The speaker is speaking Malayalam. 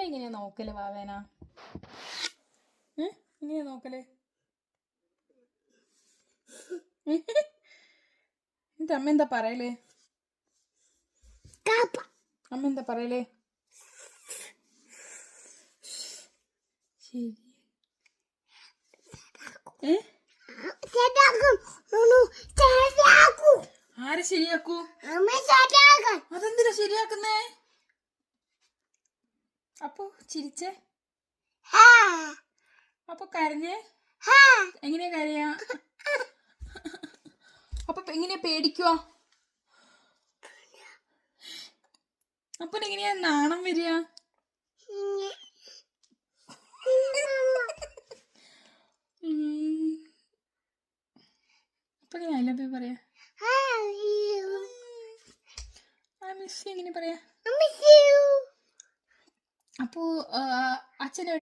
അമ്മ എങ്ങനെയാ നോക്കല് വാവേന? എങ്ങനെയാ നോക്കല്? എന്നിട്ട് അമ്മ എന്താ പറയലേ? അമ്മ എന്താ പറയലേ? ശരി. ആരെ ശരിയാക്കൂ? അതെന്തിനാ ശരിയാക്കുന്നേ? അപ്പൊ ചിരിച്ചേ? അപ്പൊ കരഞ്ഞേ? എങ്ങനെയാ കരയാ? അപ്പൊ എങ്ങനെയാ പേടിക്കുവാ? അപ്പൊ എങ്ങനെയാ നാണം വരിക? അപ്പൊ എങ്ങനെ ഐ ലവ് യു പറയാ? എങ്ങനെ പറയാ? അപ്പോ അച്ഛൻ